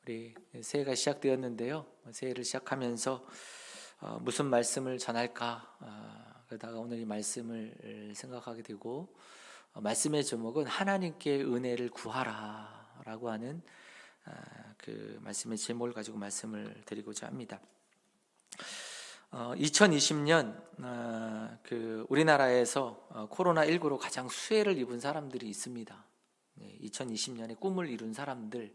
우리 새해가 시작되었는데요. 새해를 시작하면서 무슨 말씀을 전할까 그러다가 오늘 이 말씀을 생각하게 되고, 말씀의 제목은 하나님께 은혜를 구하라 라고 하는 그 말씀의 제목을 가지고 말씀을 드리고자 합니다. 2020년 그 우리나라에서 코로나19로 가장 수혜를 입은 사람들이 있습니다. 2020년에 꿈을 이룬 사람들,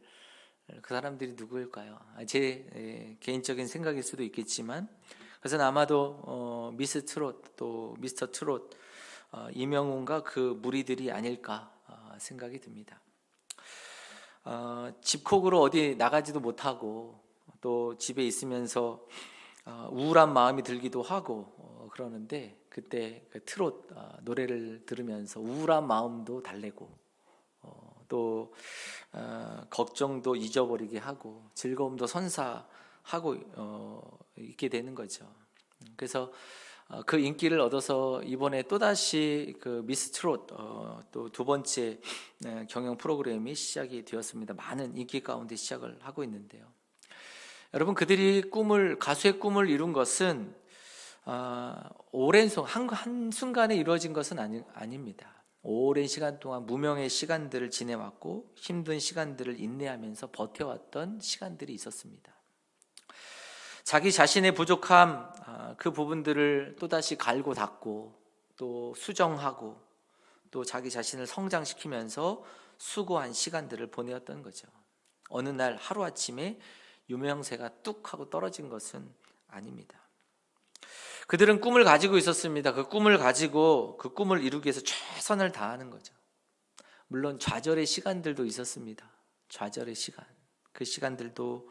그 사람들이 누구일까요? 제 개인적인 생각일 수도 있겠지만, 그것은 아마도 미스 트롯 또 미스터 트롯 이명웅과 그 무리들이 아닐까 생각이 듭니다. 집콕으로 어디 나가지도 못하고 또 집에 있으면서 우울한 마음이 들기도 하고 그러는데, 그때 그 트롯 노래를 들으면서 우울한 마음도 달래고 또 걱정도 잊어버리게 하고 즐거움도 선사하고 있게 되는 거죠. 그래서 그 인기를 얻어서 이번에 또다시 그 미스 트롯 또 두 번째 경영 프로그램이 시작이 되었습니다. 많은 인기 가운데 시작을 하고 있는데요. 여러분, 그들이 가수의 꿈을 이룬 것은 오랜 한순간에 이루어진 것은 아닙니다. 오랜 시간 동안 무명의 시간들을 지내왔고 힘든 시간들을 인내하면서 버텨왔던 시간들이 있었습니다. 자기 자신의 부족함, 그 부분들을 또다시 갈고 닦고 또 수정하고 또 자기 자신을 성장시키면서 수고한 시간들을 보내었던 거죠. 어느 날 하루아침에 유명세가 뚝 하고 떨어진 것은 아닙니다. 그들은 꿈을 가지고 있었습니다. 그 꿈을 가지고 그 꿈을 이루기 위해서 최선을 다하는 거죠. 물론 좌절의 시간들도 있었습니다. 좌절의 시간. 그 시간들도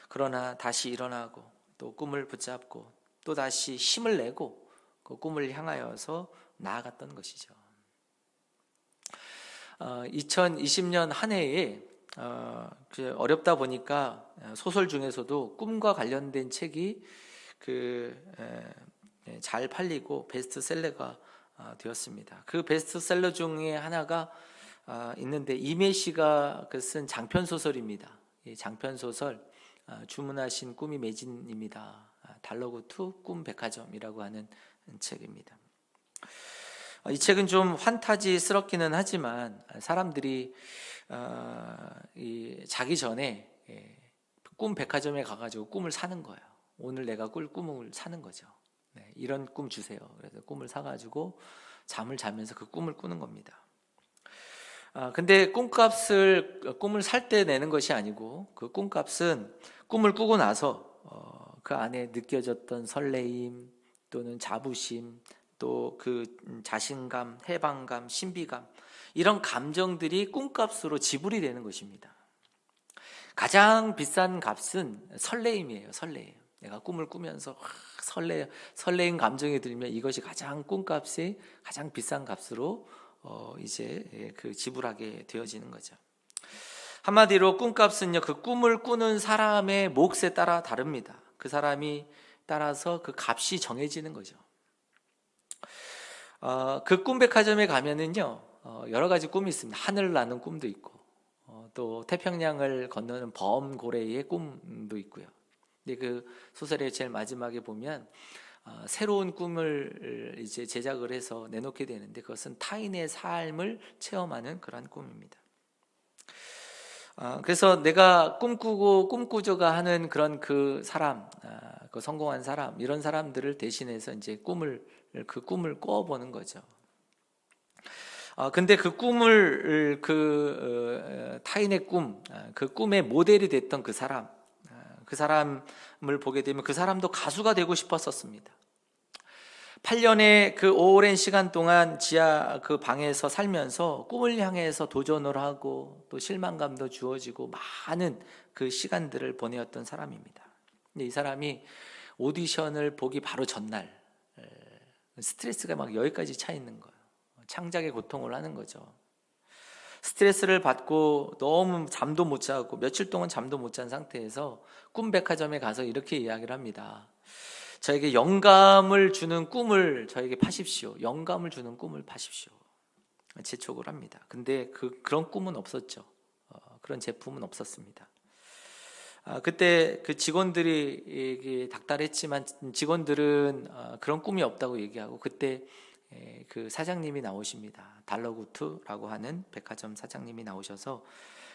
그러나 다시 일어나고 또 꿈을 붙잡고 또 다시 힘을 내고 그 꿈을 향하여서 나아갔던 것이죠. 2020년 한 해에 어렵다 보니까 소설 중에서도 꿈과 관련된 책이 잘 팔리고 베스트셀러가 되었습니다. 그 베스트셀러 중에 하나가 있는데, 이매시가 쓴 장편 소설입니다. 장편 소설 주문하신 꿈이 매진입니다. 달러구투 꿈백화점이라고 하는 책입니다. 이 책은 좀 환타지스럽기는 하지만 사람들이 자기 전에 꿈백화점에 가가지고 꿈을 사는 거예요. 오늘 내가 꿀 꿈을 사는 거죠. 이런 꿈 주세요. 그래서 꿈을 사가지고 잠을 자면서 그 꿈을 꾸는 겁니다. 근데 꿈을 살 때 내는 것이 아니고, 그 꿈값은 꿈을 꾸고 나서 그 안에 느껴졌던 설레임 또는 자부심 또 그 자신감, 해방감, 신비감, 이런 감정들이 꿈값으로 지불이 되는 것입니다. 가장 비싼 값은 설레임이에요. 설레임. 내가 꿈을 꾸면서 설레임 감정이 들면 이것이 가장 꿈값의 가장 비싼 값으로 이제 그 지불하게 되어지는 거죠. 한마디로 꿈값은요, 그 꿈을 꾸는 사람의 몫에 따라 다릅니다. 그 사람이 따라서 그 값이 정해지는 거죠. 그 꿈백화점에 가면은요, 여러 가지 꿈이 있습니다. 하늘을 나는 꿈도 있고 또 태평양을 건너는 범고래의 꿈도 있고요. 근데 그 소설의 제일 마지막에 보면 새로운 꿈을 이제 제작을 해서 내놓게 되는데, 그것은 타인의 삶을 체험하는 그런 꿈입니다. 그래서 내가 꿈꾸조가 하는 그런 그 사람, 그 성공한 사람, 이런 사람들을 대신해서 이제 그 꿈을 꾸어보는 거죠. 근데 그 꿈을 타인의 꿈, 그 꿈의 모델이 됐던 그 사람을 보게 되면 그 사람도 가수가 되고 싶었었습니다. 8년의 그 오랜 시간 동안 지하 그 방에서 살면서 꿈을 향해서 도전을 하고 또 실망감도 주어지고 많은 그 시간들을 보내었던 사람입니다. 근데 이 사람이 오디션을 보기 바로 전날 스트레스가 막 여기까지 차 있는 거예요. 창작의 고통을 하는 거죠. 스트레스를 받고 너무 잠도 못 자고 며칠 동안 잠도 못 잔 상태에서 꿈백화점에 가서 이렇게 이야기를 합니다. 저에게 영감을 주는 꿈을 저에게 파십시오. 영감을 주는 꿈을 파십시오. 재촉을 합니다. 근데 그런 꿈은 없었죠. 그런 제품은 없었습니다. 그때 그 직원들이 닥달했지만 직원들은 그런 꿈이 없다고 얘기하고, 그때 그 사장님이 나오십니다. 달러구트라고 하는 백화점 사장님이 나오셔서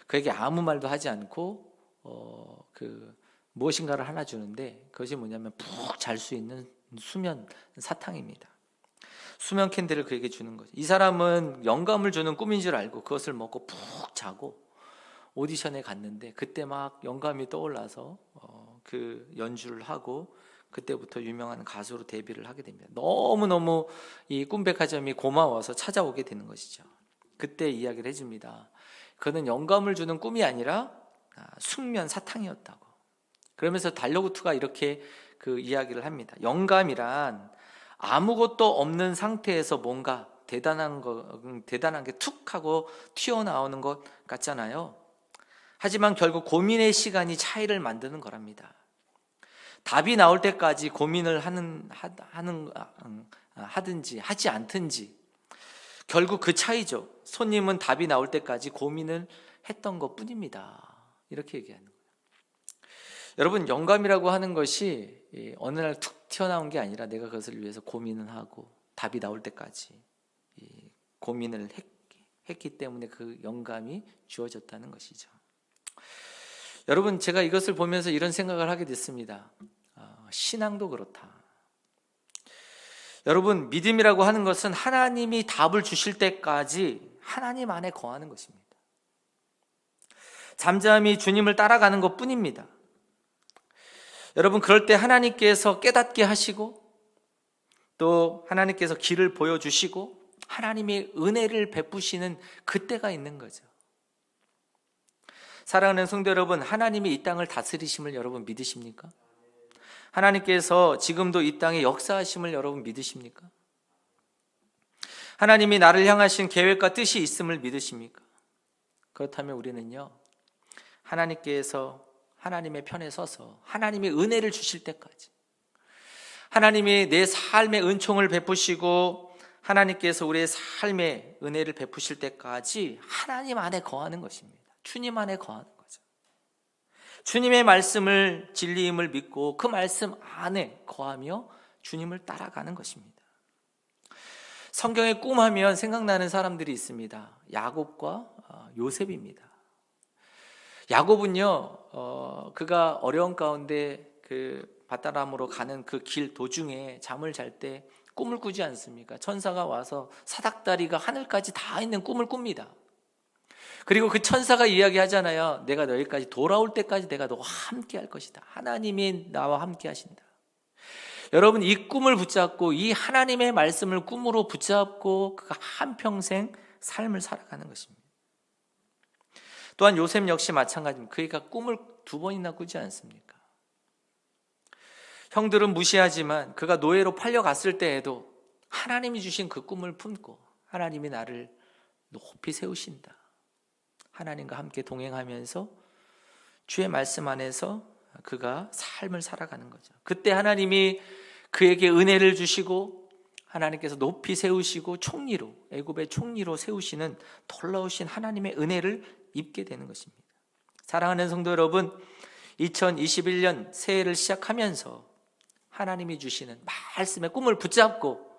그에게 아무 말도 하지 않고 그 무엇인가를 하나 주는데, 그것이 뭐냐면 푹 잘 수 있는 수면 사탕입니다. 수면 캔들을 그에게 주는 거죠. 이 사람은 영감을 주는 꿈인 줄 알고 그것을 먹고 푹 자고 오디션에 갔는데, 그때 막 영감이 떠올라서 그 연주를 하고 그때부터 유명한 가수로 데뷔를 하게 됩니다. 너무너무 이 꿈백화점이 고마워서 찾아오게 되는 것이죠. 그때 이야기를 해줍니다. 그는 영감을 주는 꿈이 아니라 숙면 사탕이었다고. 그러면서 달러구트가 이렇게 그 이야기를 합니다. 영감이란 아무것도 없는 상태에서 뭔가 대단한 게 툭 하고 튀어나오는 것 같잖아요. 하지만 결국 고민의 시간이 차이를 만드는 거랍니다. 답이 나올 때까지 고민을 하든지 하지 않든지 결국 그 차이죠. 손님은 답이 나올 때까지 고민을 했던 것 뿐입니다. 이렇게 얘기하는 거예요. 여러분, 영감이라고 하는 것이 어느 날 툭 튀어나온 게 아니라 내가 그것을 위해서 고민을 하고 답이 나올 때까지 고민을 했기 때문에 그 영감이 주어졌다는 것이죠. 여러분, 제가 이것을 보면서 이런 생각을 하게 됐습니다. 신앙도 그렇다. 여러분, 믿음이라고 하는 것은 하나님이 답을 주실 때까지 하나님 안에 거하는 것입니다. 잠잠히 주님을 따라가는 것 뿐입니다. 여러분, 그럴 때 하나님께서 깨닫게 하시고 또 하나님께서 길을 보여주시고 하나님의 은혜를 베푸시는 그때가 있는 거죠. 사랑하는 성도 여러분, 하나님이 이 땅을 다스리심을 여러분 믿으십니까? 하나님께서 지금도 이 땅에 역사하심을 여러분 믿으십니까? 하나님이 나를 향하신 계획과 뜻이 있음을 믿으십니까? 그렇다면 우리는요, 하나님께서 하나님의 편에 서서 하나님의 은혜를 주실 때까지, 하나님이 내 삶의 은총을 베푸시고 하나님께서 우리의 삶의 은혜를 베푸실 때까지 하나님 안에 거하는 것입니다. 주님 안에 거하는 거죠. 주님의 말씀을, 진리임을 믿고 그 말씀 안에 거하며 주님을 따라가는 것입니다. 성경의 꿈하면 생각나는 사람들이 있습니다. 야곱과 요셉입니다. 야곱은요, 그가 어려운 가운데 그 밧다람으로 가는 그 길 도중에 잠을 잘 때 꿈을 꾸지 않습니까? 천사가 와서 사닥다리가 하늘까지 다 있는 꿈을 꿉니다. 그리고 그 천사가 이야기하잖아요. 내가 너희까지 돌아올 때까지 내가 너와 함께 할 것이다. 하나님이 나와 함께 하신다. 여러분, 이 꿈을 붙잡고 이 하나님의 말씀을 꿈으로 붙잡고 그가 한평생 삶을 살아가는 것입니다. 또한 요셉 역시 마찬가지입니다. 그가 꿈을 2번이나 꾸지 않습니까? 형들은 무시하지만 그가 노예로 팔려갔을 때에도 하나님이 주신 그 꿈을 품고 하나님이 나를 높이 세우신다. 하나님과 함께 동행하면서 주의 말씀 안에서 그가 삶을 살아가는 거죠. 그때 하나님이 그에게 은혜를 주시고 하나님께서 높이 세우시고 총리로, 애굽의 총리로 세우시는 놀라우신 하나님의 은혜를 입게 되는 것입니다. 사랑하는 성도 여러분, 2021년 새해를 시작하면서 하나님이 주시는 말씀의 꿈을 붙잡고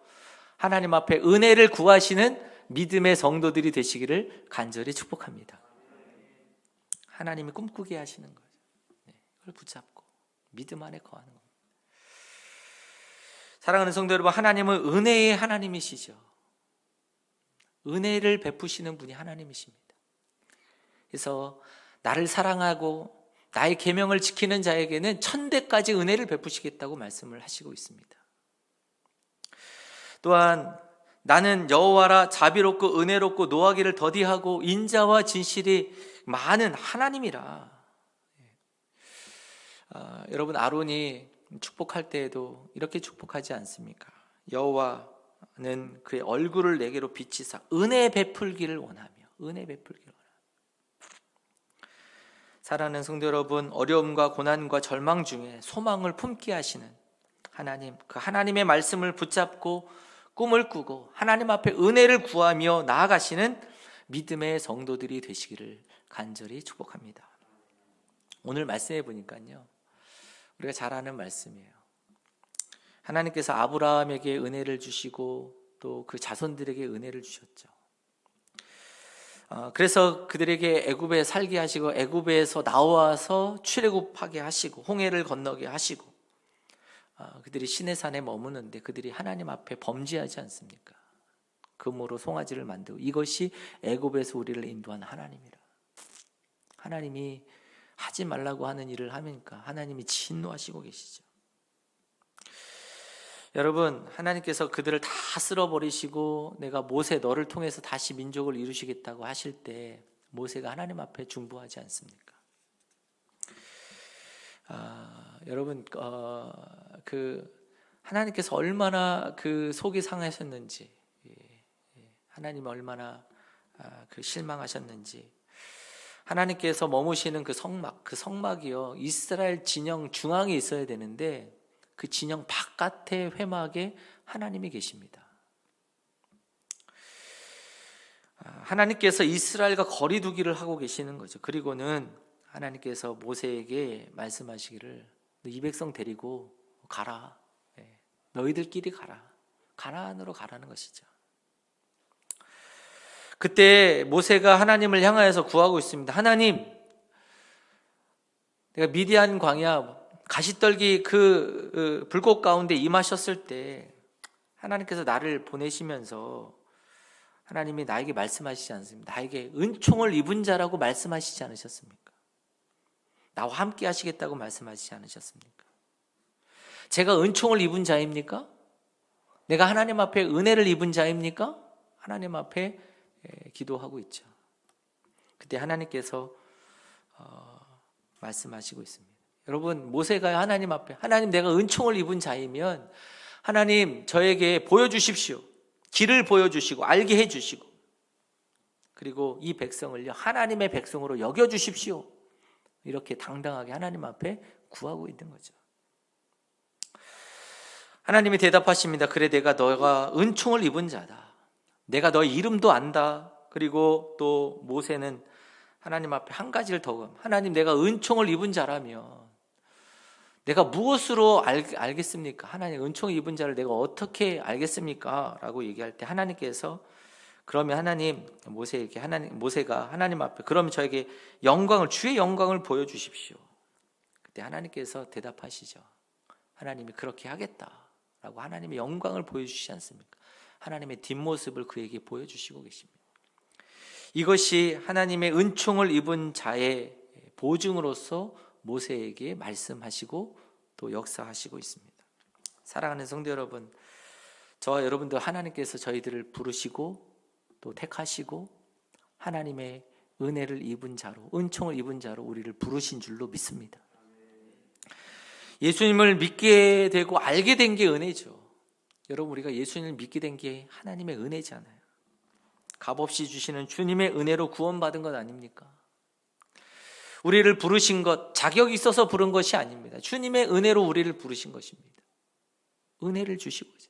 하나님 앞에 은혜를 구하시는 믿음의 성도들이 되시기를 간절히 축복합니다. 하나님이 꿈꾸게 하시는 거죠. 그걸 붙잡고 믿음 안에 거하는 겁니다. 사랑하는 성도 여러분, 하나님은 은혜의 하나님이시죠. 은혜를 베푸시는 분이 하나님이십니다. 그래서 나를 사랑하고 나의 계명을 지키는 자에게는 천대까지 은혜를 베푸시겠다고 말씀을 하시고 있습니다. 또한 나는 여호와라 자비롭고 은혜롭고 노하기를 더디하고 인자와 진실이 많은 하나님이라. 여러분, 아론이 축복할 때에도 이렇게 축복하지 않습니까? 여호와는 그의 얼굴을 내게로 비치사 은혜 베풀기를 원하며, 은혜 베풀기를 원하며. 사랑하는 성도 여러분, 어려움과 고난과 절망 중에 소망을 품게 하시는 하나님, 그 하나님의 말씀을 붙잡고 꿈을 꾸고 하나님 앞에 은혜를 구하며 나아가시는 믿음의 성도들이 되시기를 간절히 축복합니다. 오늘 말씀해 보니까요, 우리가 잘 아는 말씀이에요. 하나님께서 아브라함에게 은혜를 주시고 또 그 자손들에게 은혜를 주셨죠. 그래서 그들에게 애굽에 살게 하시고 애굽에서 나와서 출애굽하게 하시고 홍해를 건너게 하시고, 그들이 시내산에 머무는데 그들이 하나님 앞에 범죄하지 않습니까? 금으로 송아지를 만들고, 이것이 애굽에서 우리를 인도한 하나님이라. 하나님이 하지 말라고 하는 일을 하니까 하나님이 진노하시고 계시죠. 여러분, 하나님께서 그들을 다 쓸어버리시고 내가 모세 너를 통해서 다시 민족을 이루시겠다고 하실 때 모세가 하나님 앞에 중보하지 않습니까? 여러분, 하나님께서 얼마나 그 속이 상하셨는지, 하나님 얼마나 실망하셨는지. 하나님께서 머무시는 그 성막이요, 이스라엘 진영 중앙에 있어야 되는데 그 진영 바깥의 회막에 하나님이 계십니다. 하나님께서 이스라엘과 거리두기를 하고 계시는 거죠. 그리고는 하나님께서 모세에게 말씀하시기를 이 백성 데리고 가라. 너희들끼리 가라. 가나안으로 가라는 것이죠. 그때 모세가 하나님을 향하여서 구하고 있습니다. 하나님, 내가 미디안 광야 가시떨기 그 불꽃 가운데 임하셨을 때 하나님께서 나를 보내시면서 하나님이 나에게 말씀하시지 않습니까? 나에게 은총을 입은 자라고 말씀하시지 않으셨습니까? 나와 함께 하시겠다고 말씀하시지 않으셨습니까? 제가 은총을 입은 자입니까? 내가 하나님 앞에 은혜를 입은 자입니까? 하나님 앞에 기도하고 있죠. 그때 하나님께서 말씀하시고 있습니다. 여러분, 모세가 하나님 앞에, 하나님 내가 은총을 입은 자이면 하나님 저에게 보여주십시오. 길을 보여주시고 알게 해주시고, 그리고 이 백성을요 하나님의 백성으로 여겨주십시오. 이렇게 당당하게 하나님 앞에 구하고 있는 거죠. 하나님이 대답하십니다. 그래, 내가 너가 은총을 입은 자다. 내가 너의 이름도 안다. 그리고 또 모세는 하나님 앞에 한 가지를 더, 하나님 내가 은총을 입은 자라면 내가 무엇으로 알겠습니까? 하나님 은총을 입은 자를 내가 어떻게 알겠습니까? 라고 얘기할 때 하나님께서, 그러면 하나님 모세가 하나님 앞에 그러면 저에게 주의 영광을 보여주십시오. 그때 하나님께서 대답하시죠. 하나님이 그렇게 하겠다라고 하나님의 영광을 보여주시지 않습니까? 하나님의 뒷모습을 그에게 보여주시고 계십니다. 이것이 하나님의 은총을 입은 자의 보증으로서 모세에게 말씀하시고 또 역사하시고 있습니다. 사랑하는 성도 여러분, 저와 여러분들 하나님께서 저희들을 부르시고 또 택하시고 하나님의 은혜를 입은 자로, 은총을 입은 자로 우리를 부르신 줄로 믿습니다. 예수님을 믿게 되고 알게 된 게 은혜죠. 여러분, 우리가 예수님을 믿게 된 게 하나님의 은혜잖아요. 값없이 주시는 주님의 은혜로 구원받은 것 아닙니까? 우리를 부르신 것, 자격이 있어서 부른 것이 아닙니다. 주님의 은혜로 우리를 부르신 것입니다. 은혜를 주시고자.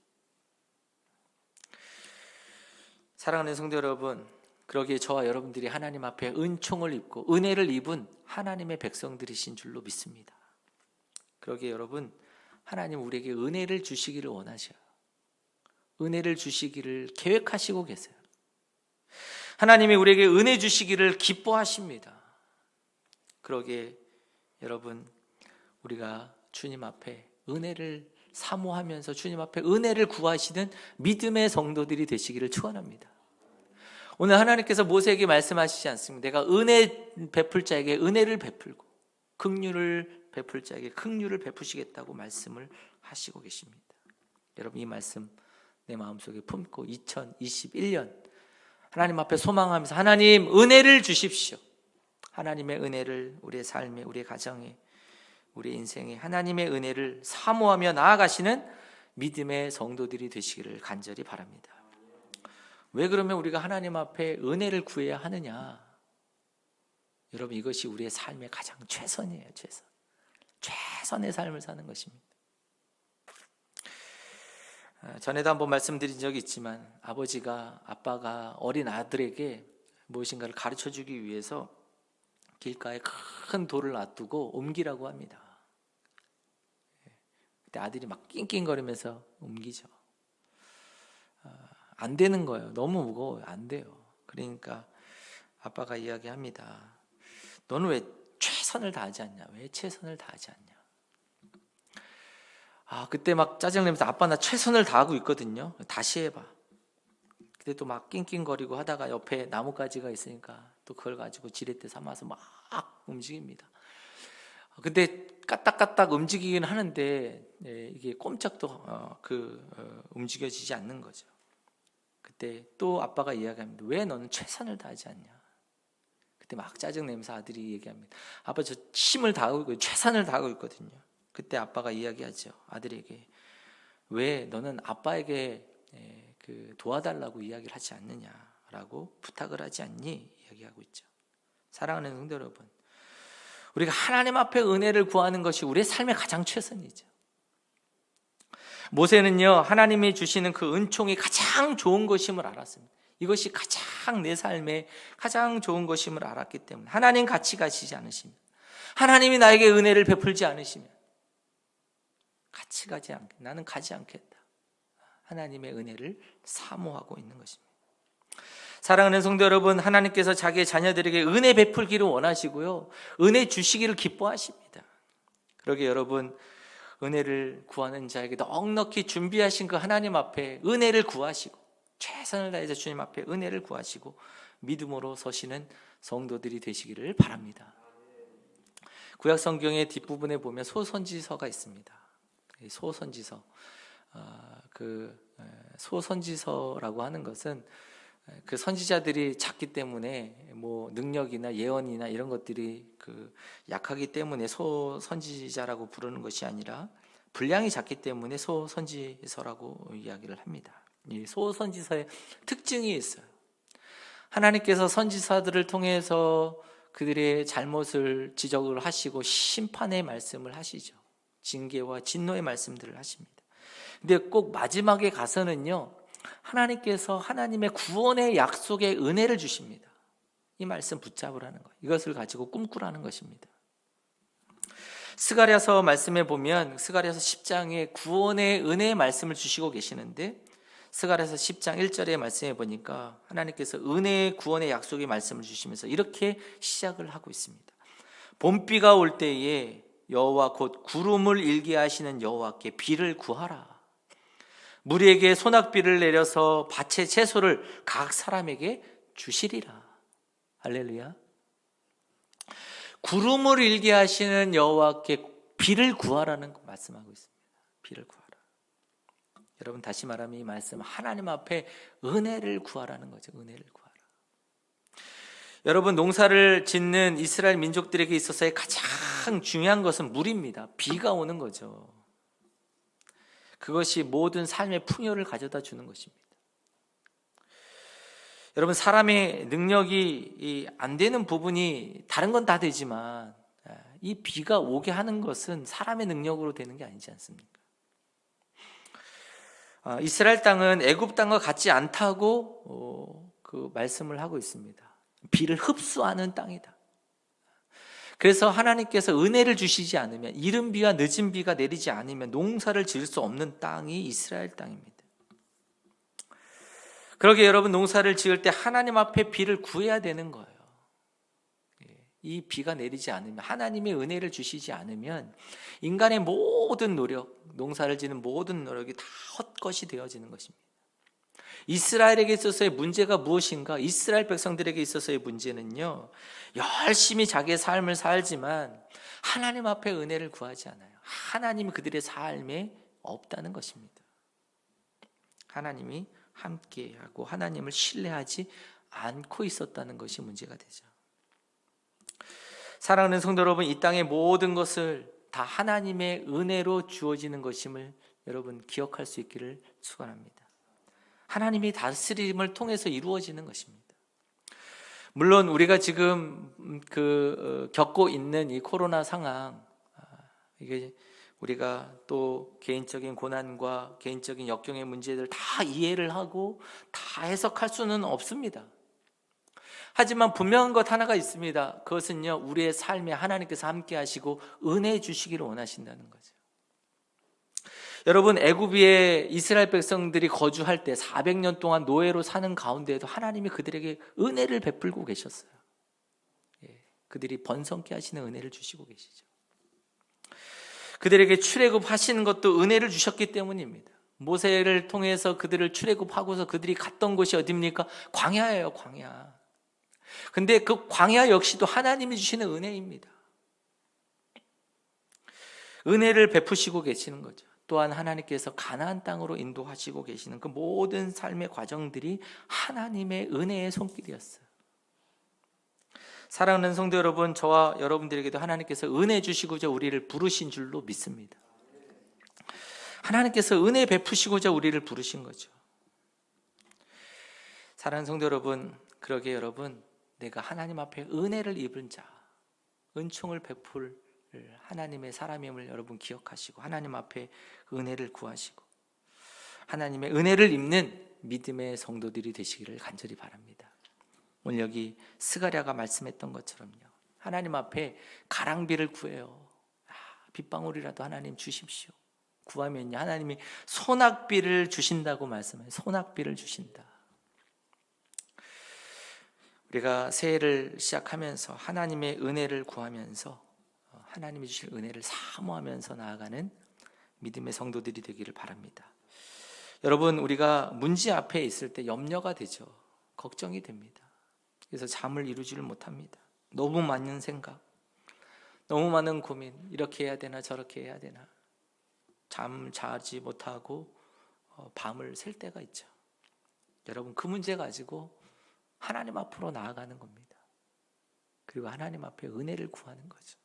사랑하는 성도 여러분, 그러기에 저와 여러분들이 하나님 앞에 은총을 입고 은혜를 입은 하나님의 백성들이신 줄로 믿습니다. 그러기에 여러분, 하나님 우리에게 은혜를 주시기를 원하셔요. 은혜를 주시기를 계획하시고 계세요. 하나님이 우리에게 은혜 주시기를 기뻐하십니다. 그러기에 여러분, 우리가 주님 앞에 은혜를 사모하면서 주님 앞에 은혜를 구하시는 믿음의 성도들이 되시기를 축원합니다. 오늘 하나님께서 모세에게 말씀하시지 않습니까? 내가 은혜 베풀 자에게 은혜를 베풀고 긍휼을 베풀 자에게 긍휼을 베푸시겠다고 말씀을 하시고 계십니다. 여러분, 이 말씀 내 마음속에 품고 2021년 하나님 앞에 소망하면서 하나님 은혜를 주십시오. 하나님의 은혜를 우리의 삶에, 우리의 가정에, 우리의 인생에 하나님의 은혜를 사모하며 나아가시는 믿음의 성도들이 되시기를 간절히 바랍니다. 왜 그러면 우리가 하나님 앞에 은혜를 구해야 하느냐? 여러분, 이것이 우리의 삶의 가장 최선이에요. 최선의 삶을 사는 것입니다. 전에도 한번 말씀드린 적이 있지만 아빠가 어린 아들에게 무엇인가를 가르쳐주기 위해서 길가에 큰 돌을 놔두고 옮기라고 합니다. 그때 아들이 막 낑낑거리면서 옮기죠. 안 되는 거예요. 너무 무거워요. 안 돼요. 그러니까 아빠가 이야기합니다. 너는 왜 최선을 다하지 않냐? 왜 최선을 다하지 않냐? 그때 막 짜증내면서 아빠 나 최선을 다하고 있거든요. 다시 해봐. 그때 또 막 낑낑거리고 하다가 옆에 나뭇가지가 있으니까 또 그걸 가지고 지렛대 삼아서 막 움직입니다. 근데 까딱까딱 움직이긴 하는데 이게 꼼짝도 움직여지지 않는 거죠. 그때 또 아빠가 이야기합니다. 왜 너는 최선을 다하지 않냐? 그때 막 짜증내면서 아들이 얘기합니다. 아빠 저 힘을 다하고 있고 최선을 다하고 있거든요. 그때 아빠가 이야기하죠. 아들에게 왜 너는 아빠에게 도와달라고 이야기를 하지 않느냐라고 부탁을 하지 않니? 이야기하고 있죠. 사랑하는 성도 여러분, 우리가 하나님 앞에 은혜를 구하는 것이 우리의 삶의 가장 최선이죠. 모세는요, 하나님이 주시는 그 은총이 가장 좋은 것임을 알았습니다. 이것이 가장 내 삶에 가장 좋은 것임을 알았기 때문에 하나님 같이 가시지 않으시면, 하나님이 나에게 은혜를 베풀지 않으시면 같이 가지 않게, 나는 가지 않겠다. 하나님의 은혜를 사모하고 있는 것입니다. 사랑하는 성도 여러분, 하나님께서 자기의 자녀들에게 은혜 베풀기를 원하시고요, 은혜 주시기를 기뻐하십니다. 그러게 여러분, 은혜를 구하는 자에게 넉넉히 준비하신 그 하나님 앞에 은혜를 구하시고 최선을 다해서 주님 앞에 은혜를 구하시고 믿음으로 서시는 성도들이 되시기를 바랍니다. 구약 성경의 뒷부분에 보면 소선지서가 있습니다. 소선지서, 소선지서라고 하는 것은 그 선지자들이 작기 때문에 뭐 능력이나 예언이나 이런 것들이 약하기 때문에 소선지자라고 부르는 것이 아니라 분량이 작기 때문에 소선지서라고 이야기를 합니다. 이 소선지서의 특징이 있어요. 하나님께서 선지자들을 통해서 그들의 잘못을 지적을 하시고 심판의 말씀을 하시죠. 징계와 진노의 말씀들을 하십니다. 근데 꼭 마지막에 가서는요, 하나님께서 하나님의 구원의 약속의 은혜를 주십니다. 이 말씀 붙잡으라는 것, 이것을 가지고 꿈꾸라는 것입니다. 스가랴서 말씀에 보면 스가랴서 10장에 구원의 은혜의 말씀을 주시고 계시는데, 스가랴서 10장 1절의 말씀에 보니까 하나님께서 은혜의 구원의 약속의 말씀을 주시면서 이렇게 시작을 하고 있습니다. 봄비가 올 때에 여호와 곧 구름을 일게 하시는 여호와께 비를 구하라. 무리에게 소낙비를 내려서 밭의 채소를 각 사람에게 주시리라. 할렐루야. 구름을 일게 하시는 여호와께 비를 구하라는 말씀하고 있습니다. 비를 구하라. 여러분, 다시 말하면 이 말씀, 하나님 앞에 은혜를 구하라는 거죠. 은혜를 구하라. 여러분, 농사를 짓는 이스라엘 민족들에게 있어서의 가장 중요한 것은 물입니다. 비가 오는 거죠. 그것이 모든 삶의 풍요를 가져다 주는 것입니다. 여러분, 사람의 능력이 안 되는 부분이 다른 건 다 되지만 이 비가 오게 하는 것은 사람의 능력으로 되는 게 아니지 않습니까? 이스라엘 땅은 애굽 땅과 같지 않다고 그 말씀을 하고 있습니다. 비를 흡수하는 땅이다. 그래서 하나님께서 은혜를 주시지 않으면, 이른 비와 늦은 비가 내리지 않으면 농사를 지을 수 없는 땅이 이스라엘 땅입니다. 그러게 여러분, 농사를 지을 때 하나님 앞에 비를 구해야 되는 거예요. 이 비가 내리지 않으면, 하나님의 은혜를 주시지 않으면 인간의 모든 노력, 농사를 지는 모든 노력이 다 헛것이 되어지는 것입니다. 이스라엘에게 있어서의 문제가 무엇인가? 이스라엘 백성들에게 있어서의 문제는요, 열심히 자기의 삶을 살지만 하나님 앞에 은혜를 구하지 않아요. 하나님이 그들의 삶에 없다는 것입니다. 하나님이 함께하고 하나님을 신뢰하지 않고 있었다는 것이 문제가 되죠. 사랑하는 성도 여러분, 이 땅의 모든 것을 다 하나님의 은혜로 주어지는 것임을 여러분 기억할 수 있기를 축원합니다. 하나님이 다스림을 통해서 이루어지는 것입니다. 물론 우리가 지금 겪고 있는 이 코로나 상황, 이게 우리가 또 개인적인 고난과 개인적인 역경의 문제들 다 이해를 하고 다 해석할 수는 없습니다. 하지만 분명한 것 하나가 있습니다. 그것은요, 우리의 삶에 하나님께서 함께 하시고 은혜 주시기를 원하신다는 거죠. 여러분, 애굽에 이스라엘 백성들이 거주할 때 400년 동안 노예로 사는 가운데에도 하나님이 그들에게 은혜를 베풀고 계셨어요. 그들이 번성케 하시는 은혜를 주시고 계시죠. 그들에게 출애굽하시는 것도 은혜를 주셨기 때문입니다. 모세를 통해서 그들을 출애굽하고서 그들이 갔던 곳이 어디입니까? 광야예요, 광야. 근데 그 광야 역시도 하나님이 주시는 은혜입니다. 은혜를 베푸시고 계시는 거죠. 또한 하나님께서 가나안 땅으로 인도하시고 계시는 그 모든 삶의 과정들이 하나님의 은혜의 손길이었어요. 사랑하는 성도 여러분, 저와 여러분들에게도 하나님께서 은혜 주시고자 우리를 부르신 줄로 믿습니다. 하나님께서 은혜 베푸시고자 우리를 부르신 거죠. 사랑하는 성도 여러분, 그러게 여러분, 내가 하나님 앞에 은혜를 입은 자, 은총을 베풀 하나님의 사람임을 여러분 기억하시고 하나님 앞에 은혜를 구하시고 하나님의 은혜를 입는 믿음의 성도들이 되시기를 간절히 바랍니다. 오늘 여기 스가랴가 말씀했던 것처럼요, 하나님 앞에 가랑비를 구해요. 빗방울이라도 하나님 주십시오. 구하면요, 하나님이 소낙비를 주신다고 말씀해요. 소낙비를 주신다. 우리가 새해를 시작하면서 하나님의 은혜를 구하면서 하나님이 주실 은혜를 사모하면서 나아가는 믿음의 성도들이 되기를 바랍니다. 여러분, 우리가 문제 앞에 있을 때 염려가 되죠. 걱정이 됩니다. 그래서 잠을 이루지를 못합니다. 너무 많은 생각, 너무 많은 고민, 이렇게 해야 되나 저렇게 해야 되나, 잠 자지 못하고 밤을 샐 때가 있죠. 여러분, 그 문제 가지고 하나님 앞으로 나아가는 겁니다. 그리고 하나님 앞에 은혜를 구하는 거죠.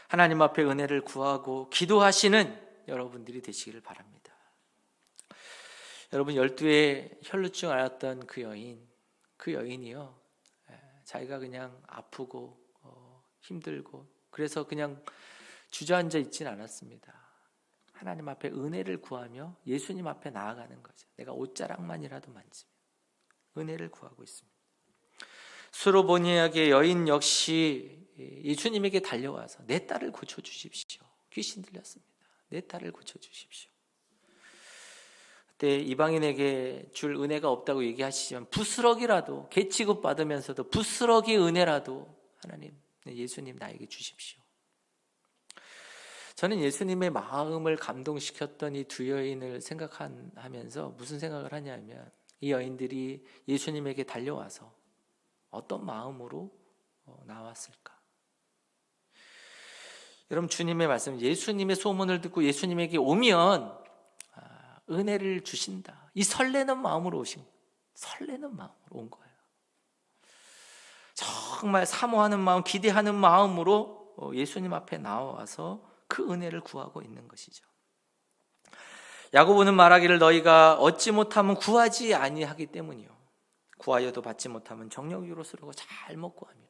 하나님 앞에 은혜를 구하고 기도하시는 여러분들이 되시기를 바랍니다. 여러분, 12의 혈루증 앓았던 그 여인이요, 자기가 그냥 아프고 힘들고 그래서 그냥 주저앉아 있진 않았습니다. 하나님 앞에 은혜를 구하며 예수님 앞에 나아가는 거죠. 내가 옷자락만이라도 만지면 은혜를 구하고 있습니다. 수로보니아의 여인 역시 예수님에게 달려와서 내 딸을 고쳐주십시오. 귀신 들렸습니다. 내 딸을 고쳐주십시오. 그때 이방인에게 줄 은혜가 없다고 얘기하시지만 부스러기라도, 개 취급받으면서도 부스러기 은혜라도 하나님, 예수님 나에게 주십시오. 저는 예수님의 마음을 감동시켰던 이 두 여인을 생각하면서 무슨 생각을 하냐면, 이 여인들이 예수님에게 달려와서 어떤 마음으로 나왔을까? 여러분, 주님의 말씀, 예수님의 소문을 듣고 예수님에게 오면 은혜를 주신다, 이 설레는 마음으로 설레는 마음으로 온 거예요. 정말 사모하는 마음, 기대하는 마음으로 예수님 앞에 나와서 그 은혜를 구하고 있는 것이죠. 야고보는 말하기를 너희가 얻지 못하면 구하지 아니하기 때문이요, 구하여도 받지 못하면 정욕으로 쓰려고 잘 먹고 합니다.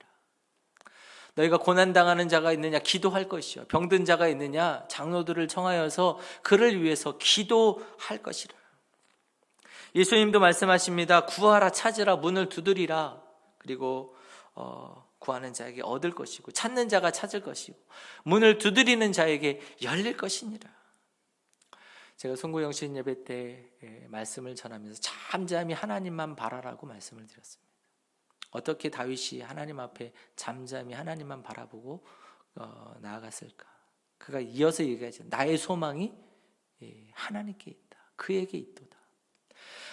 너희가 고난당하는 자가 있느냐 기도할 것이요, 병든 자가 있느냐 장로들을 청하여서 그를 위해서 기도할 것이라. 예수님도 말씀하십니다. 구하라, 찾으라, 문을 두드리라. 그리고 구하는 자에게 얻을 것이고 찾는 자가 찾을 것이고 문을 두드리는 자에게 열릴 것이니라. 제가 송구영신 예배 때 말씀을 전하면서 잠잠히 하나님만 바라라고 말씀을 드렸습니다. 어떻게 다윗이 하나님 앞에 잠잠히 하나님만 바라보고 나아갔을까? 그가 이어서 얘기하죠. 나의 소망이 하나님께 있다. 그에게 있도다.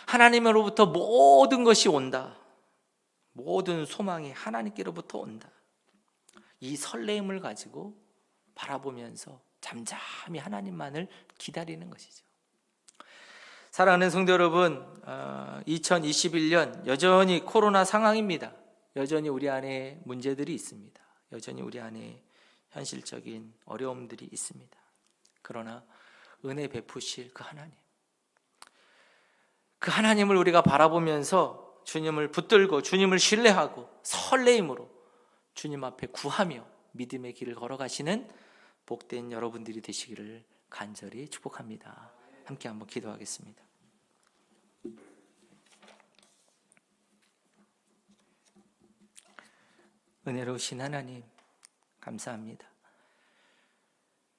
하나님으로부터 모든 것이 온다. 모든 소망이 하나님께로부터 온다. 이 설레임을 가지고 바라보면서 잠잠히 하나님만을 기다리는 것이죠. 사랑하는 성도 여러분, 2021년 여전히 코로나 상황입니다. 여전히 우리 안에 문제들이 있습니다. 여전히 우리 안에 현실적인 어려움들이 있습니다. 그러나 은혜 베푸실 그 하나님을 우리가 바라보면서 주님을 붙들고 주님을 신뢰하고 설레임으로 주님 앞에 구하며 믿음의 길을 걸어가시는 복된 여러분들이 되시기를 간절히 축복합니다. 함께 한번 기도하겠습니다. 은혜로우신 하나님 감사합니다.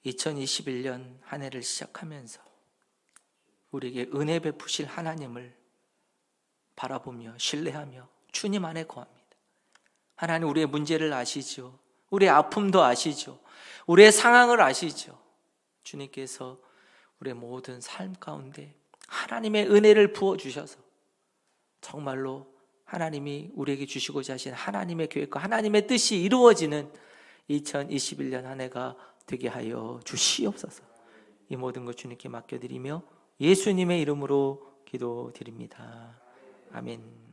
2021년 한 해를 시작하면서 우리에게 은혜 베푸실 하나님을 바라보며 신뢰하며 주님 안에 거합니다. 하나님, 우리의 문제를 아시죠? 우리의 아픔도 아시죠? 우리의 상황을 아시죠? 주님께서 우리의 모든 삶 가운데 하나님의 은혜를 부어주셔서 정말로 하나님이 우리에게 주시고자 하신 하나님의 계획과 하나님의 뜻이 이루어지는 2021년 한 해가 되게 하여 주시옵소서. 이 모든 것 주님께 맡겨드리며 예수님의 이름으로 기도드립니다. 아멘.